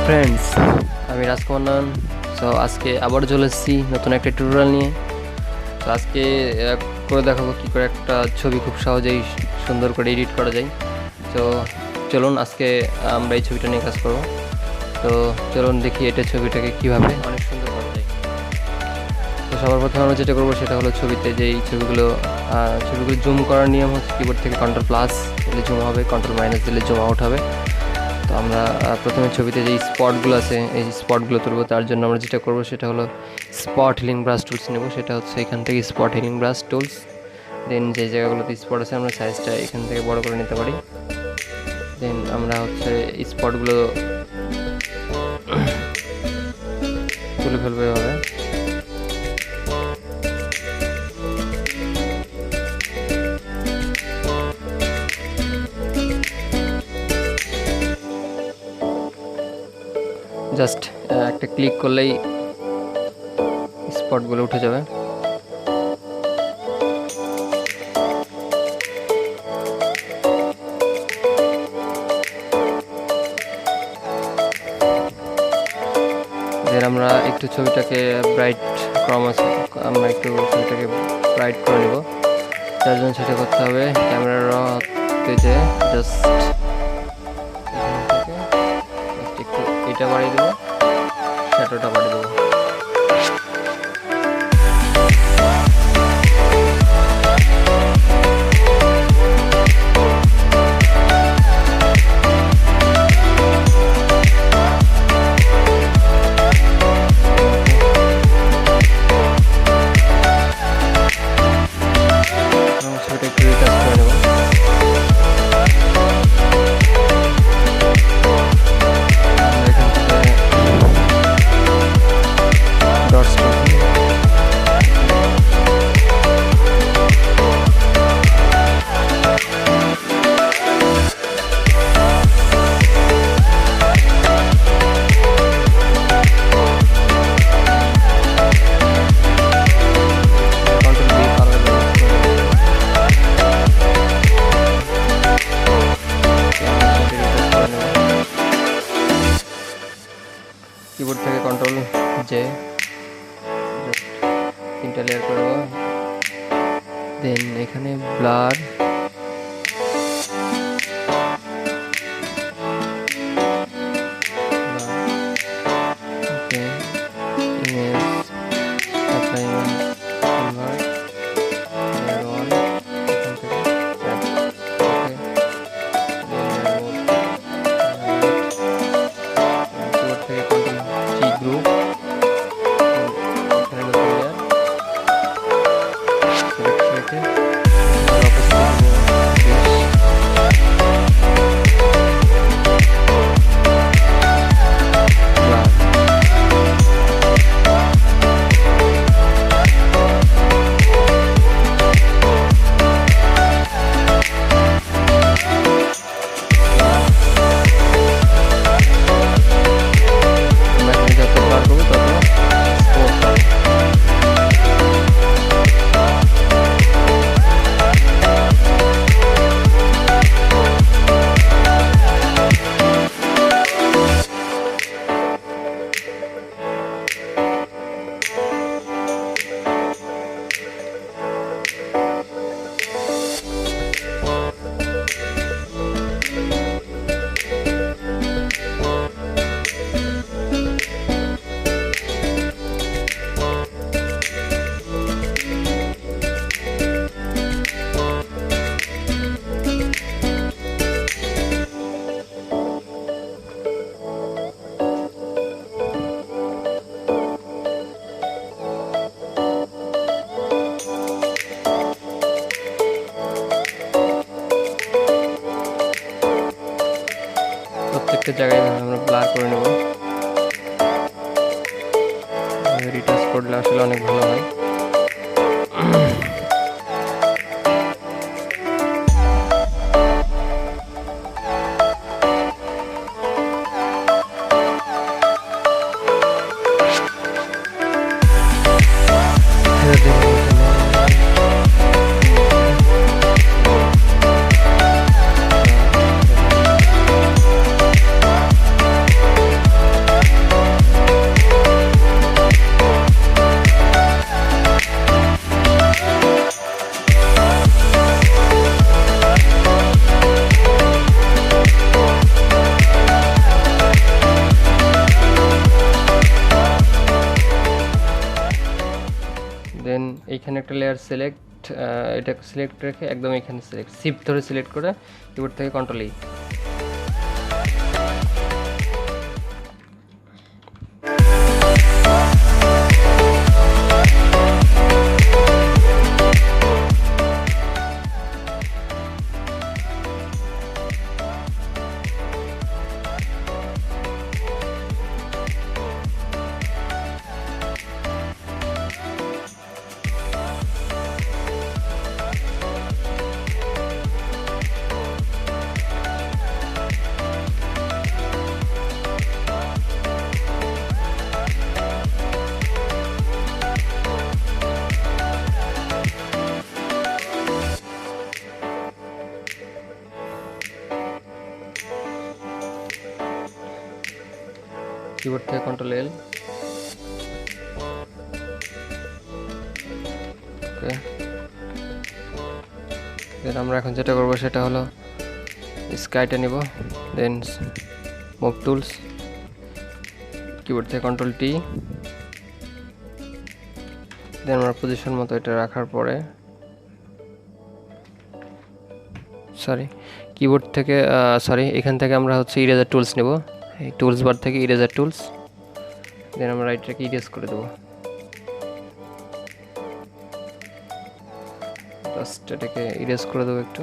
Friends, আমি রাজকুমার নয়ন। So আজকে আবার চলে এসেছি নতুন একটা টিউটোরিয়াল নিয়ে। তো আজকে করে দেখাবো কী করে একটা ছবি খুব সহজেই সুন্দর করে এডিট করা যায়। তো চলুন আজকে আমরা এই ছবিটা নিয়ে কাজ করব। তো চলুন দেখি এটা ছবিটাকে কীভাবে অনেক সুন্দর করা যায়। তো সবার প্রথমে আমরা যেটা করবো সেটা হলো ছবিতে যেই ছবিগুলো জুম করার নিয়ম হচ্ছে কিবোর্ড থেকে কন্ট্রোল+ দিলে জুম হবে, কন্ট্রোল- দিলে জুম আউট হবে। তো আমরা প্রথমে ছবিতে যে স্পটগুলো আছে এই স্পটগুলো তুলব। তার জন্য আমরা যেটা করব সেটা হলো স্পট হিলিং ব্রাশ টুলস নেব। সেটা হচ্ছে এখান থেকে স্পট হিলিং ব্রাশ টুলস। দেন যে জায়গাগুলোতে স্পট আছে আমরা সাইজটা এখান থেকে বড় করে নিতে পারি। দেন আমরা হচ্ছে স্পটগুলো তুলে ফেলবো এভাবে। জাস্ট একটা ক্লিক করলেই স্পটগুলো উঠে যাবে। দেন আমরা একটু ছবিটাকে ব্রাইট আমরা একটু ছবিটাকে ব্রাইট করে নেব। তার জন্য সেটা করতে হবে ক্যামেরাতে যে জাস্ট একটু এটা বাড়িয়ে দেবো, শ্যাডোটা বাড়িয়ে দেবো। ছবিটা একটু রিটাচ করে নেব। কিবোর্ড থেকে কন্ট্রোল-J, তিনটা লেয়ার করব। দেন এখানে ব্লার, প্রত্যেকটা জায়গায় আমরা ব্লার করে নেব। রিটাচ করলে আসলে অনেক ভালো হয়। এইখানে একটা লেয়ার সিলেক্ট, এটা সিলেক্ট রেখে একদম এখানে সিলেক্ট, শিফট ধরে সিলেক্ট করে কিবোর্ড থেকে কন্ট্রোল ই। কিবোর্ড থেকে কন্ট্রোল এল। ওকে, দেন আমরা এখন যেটা করবো সেটা হলো স্কাইটা নিব, দেন মুভ টুলস, কিবোর্ড থেকে কন্ট্রোল টি, দেন আমরা পজিশন মতো এটা রাখার পরে কিবোর্ড থেকে এখান থেকে আমরা হচ্ছে ইরেজার টুলস নেব, এই টুলস বার থেকে ইরেজার টুলস, দেন আমরা এটাকে ইরেজ করে দেবো, জাস্ট এটাকে ইরেজ করে দেবো একটু।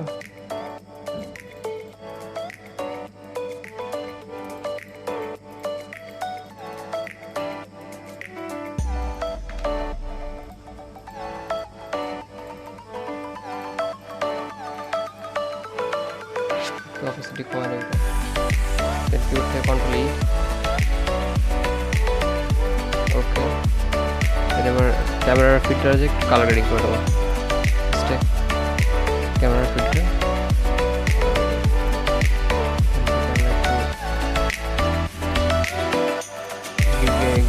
opacity কমাই দেবো, দেন কিবোর্ড থেকে কন্ট্রোল ই। ওকে, এবার ক্যামেরার ফিল্টার আছে কালার গ্রেডিং করে দেবো, ক্যামেরার ফিল্টার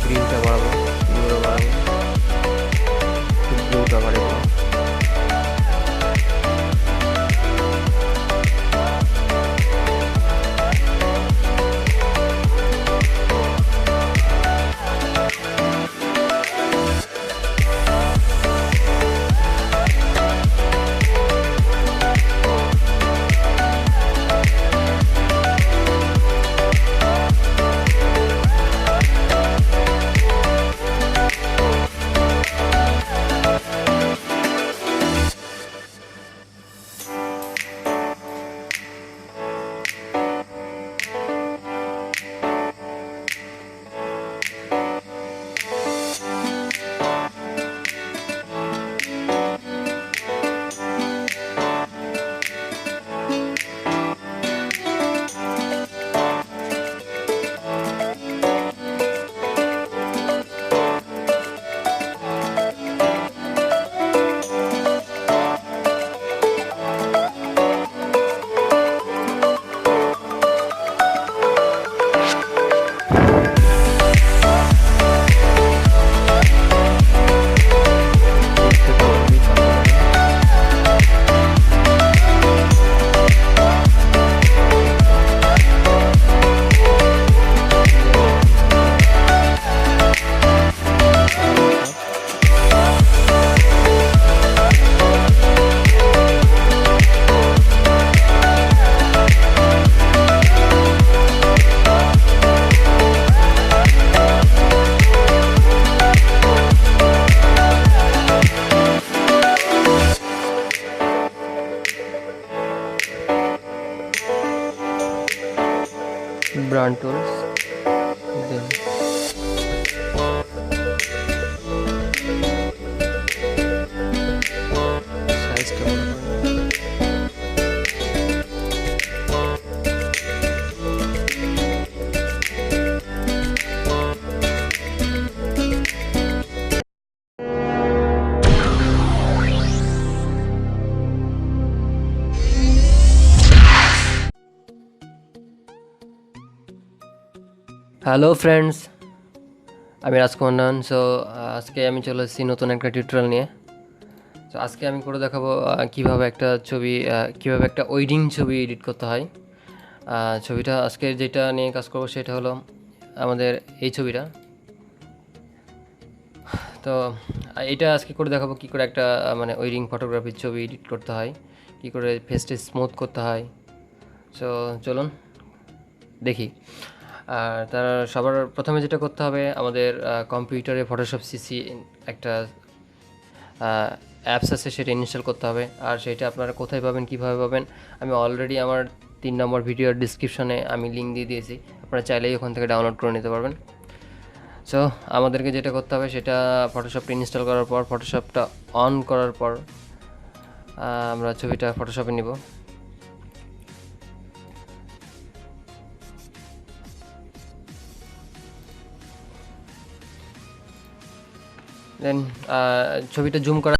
গ্রিনটা বাড়াবো, ব্লুটা বাড়াবো, ব্লুটা বাড়াবো। Brand tools, then size hello friends, আমি রাজকুমার নয়ন। সো আজকে আমি চলে এসেছি নতুন একটা টিউটোরিয়াল নিয়ে। তো আজকে আমি করে দেখাবো কীভাবে একটা ওয়েডিং ছবি এডিট করতে হয়। ছবিটা আজকে যেটা নিয়ে কাজ করবো সেটা হলো আমাদের এই ছবিটা। তো এটা আজকে করে দেখাবো কী করে একটা মানে ওয়েডিং ফটোগ্রাফির ছবি এডিট করতে হয়, কী করে ফেসটা স্মুথ করতে হয়। সো চলুন দেখি। আর তার সবার প্রথমে যেটা করতে হবে, আমাদের কম্পিউটারে ফটোশপ সিসি একটা অ্যাপস আছে, সেটা ইনস্টল করতে হবে। আর সেটা আপনারা কোথায় পাবেন, কীভাবে পাবেন, আমি অলরেডি আমার 3 নম্বর ভিডিওর ডিসক্রিপশনে আমি লিঙ্ক দিয়ে দিয়েছি, আপনারা চাইলেই ওখান থেকে ডাউনলোড করে নিতে পারবেন। সো আমাদেরকে যেটা করতে হবে সেটা, ফটোশপটা ইনস্টল করার পর, ফটোশপটা অন করার পর আমরা ছবিটা ফটোশপে নিব। দেন ছবিটা জুম করার